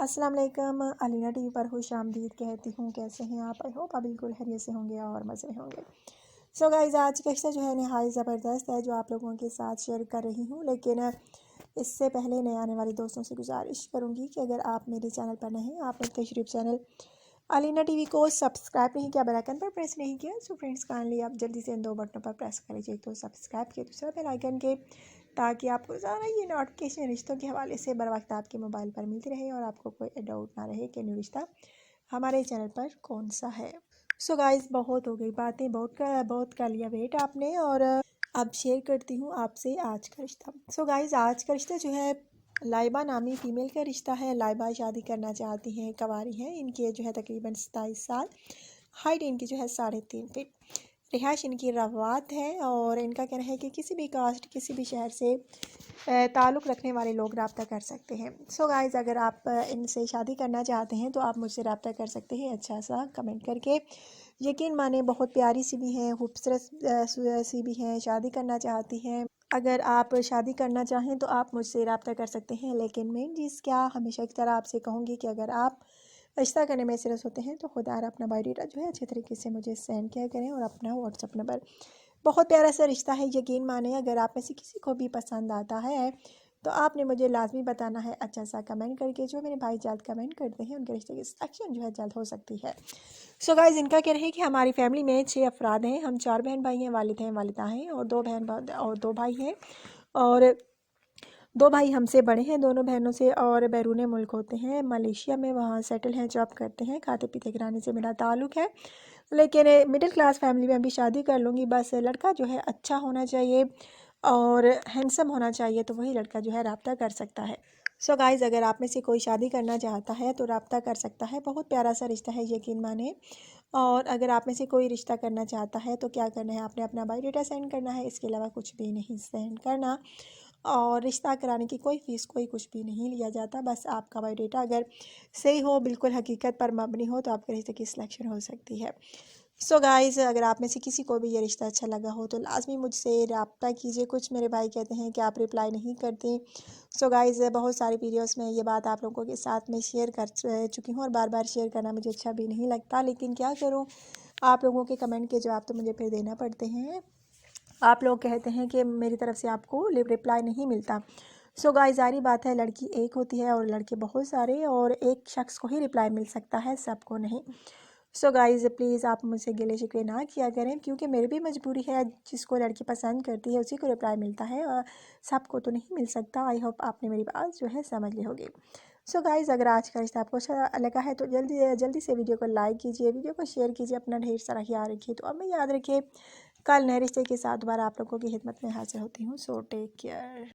अस्सलाम वालेकुम। अलीना टीवी पर खुशामदीद कहती हूँ। कैसे हैं आप? आई होप आप बिल्कुल खैरियत से होंगे और मज़े में होंगे। सो गाइज़, आज का रिश्ता जो है नहायत ज़बरदस्त है जो आप लोगों के साथ शेयर कर रही हूँ। लेकिन इससे पहले नए आने वाले दोस्तों से गुजारिश करूँगी कि अगर आप मेरे चैनल पर नए हैं, आपने तशरीफ चैनल अलीना टीवी को सब्सक्राइब नहीं किया, बेल आइकन पर प्रेस नहीं किया, सो फ्रेंड्स काइंडली आप जल्दी से इन दो बटनों पर प्रेस कर लीजिए। तो सब्सक्राइब किए, दूसरा बेल आइकन के, ताकि आपको ज़्यादा ये नोटिफिकेशन रिश्तों के हवाले से बर वक्त आपके मोबाइल पर मिलती रहे और आपको कोई डाउट ना रहे कि न्यू रिश्ता हमारे चैनल पर कौन सा है। सो गाइस, बहुत हो गई बातें, बहुत कर लिया वेट आपने, और अब शेयर करती हूँ आपसे आज का रिश्ता। सो गाइस, आज का रिश्ता जो है लाइबा नामी फ़ीमेल का रिश्ता है। लाइबा शादी करना चाहती हैं, कंवारी हैं। इनकी एज जो है तकरीबन 27 साल। हाइट इनकी जो है 3.5 फीट। रिहाइश इनकी रवात है और इनका कहना है कि किसी भी कास्ट, किसी भी शहर से ताल्लुक़ रखने वाले लोग रब्ता कर सकते हैं। सो गाइज़, अगर आप इनसे शादी करना चाहते हैं तो आप मुझसे रब्ता कर सकते हैं अच्छा सा कमेंट करके। यकीन माने बहुत प्यारी सी भी हैं, खूबसूरत सी भी हैं, शादी करना चाहती हैं। अगर आप शादी करना चाहें तो आप मुझसे रब्ता कर सकते हैं। लेकिन मेन चीज़ क्या, हमेशा की तरह आपसे कहूँगी कि अगर आप रिश्ता करने में सीरियस होते हैं तो खुदा अपना बायोडाटा जो है अच्छे तरीके से मुझे सेंड किया करें, और अपना व्हाट्सअप नंबर। बहुत प्यारा सा रिश्ता है, यकीन माने। अगर आप में से किसी को भी पसंद आता है तो आपने मुझे लाजमी बताना है अच्छा सा कमेंट करके। जो मेरे भाई जल्द कमेंट करते हैं उनके रिश्ते की सिलेक्शन जो है जल्द हो सकती है। सो गाइज, इनका कहना है कि हमारी फैमिली में 6 अफराद हैं। हम 4 बहन भाई हैं, वालिद हैं, वालिदा हैं, और 2 भाई हैं। और 2 भाई हमसे बड़े हैं दोनों बहनों से, और बैरून मुल्क होते हैं, मलेशिया में, वहाँ सेटल हैं, जॉब करते हैं। खाते पीते घराने से मेरा ताल्लुक़ है, लेकिन मिडिल क्लास फैमिली में अभी शादी कर लूँगी। बस लड़का जो है अच्छा होना चाहिए और हैंडसम होना चाहिए, तो वही लड़का जो है रब्ता कर सकता है। सो गाइज़, अगर आप में से कोई शादी करना चाहता है तो रब्ता कर सकता है। बहुत प्यारा सा रिश्ता है, यकीन माने। और अगर आप में से कोई रिश्ता करना चाहता है तो क्या करना है, आपने अपना बायोडाटा सेंड करना है, इसके अलावा कुछ भी नहीं सेंड करना। और रिश्ता कराने की कोई फ़ीस, कोई कुछ भी नहीं लिया जाता। बस आपका बायोडाटा अगर सही हो, बिल्कुल हकीकत पर मबनी हो, तो आपके रिश्ते की सिलेक्शन हो सकती है। सो गाइज़, अगर आप में से किसी को भी ये रिश्ता अच्छा लगा हो तो लाजमी मुझसे रब्ता कीजिए। कुछ मेरे भाई कहते हैं कि आप रिप्लाई नहीं करते। सो गाइज़, बहुत सारी वीडियोस में ये बात आप लोगों के साथ में शेयर कर चुकी हूँ, और बार बार शेयर करना मुझे अच्छा भी नहीं लगता, लेकिन क्या करूँ, आप लोगों के कमेंट के जवाब तो मुझे फिर देना पड़ते हैं। आप लोग कहते हैं कि मेरी तरफ से आपको रिप्लाई नहीं मिलता। सो गाइस, ज़ाहिर बात है, लड़की एक होती है और लड़के बहुत सारे, और एक शख्स को ही रिप्लाई मिल सकता है, सबको नहीं। सो गाइस, प्लीज़ आप मुझसे गिले शिकवे ना किया करें, क्योंकि मेरी भी मजबूरी है। जिसको लड़की पसंद करती है उसी को रिप्लाई मिलता है, और सबको तो नहीं मिल सकता। आई होप आपने मेरी बात जो है समझ ली होगी। सो गाइस, अगर आज का रिश्ता आपको अच्छा लगा है तो जल्दी जल्दी से वीडियो को लाइक कीजिए, वीडियो को शेयर कीजिए, अपना ढेर सारा ख्याल रखिए। तो अब मैं याद रखिए, कल नए रिश्ते के साथ दोबारा आप लोगों की खिदमत में हाजिर होती हूँ। So take care.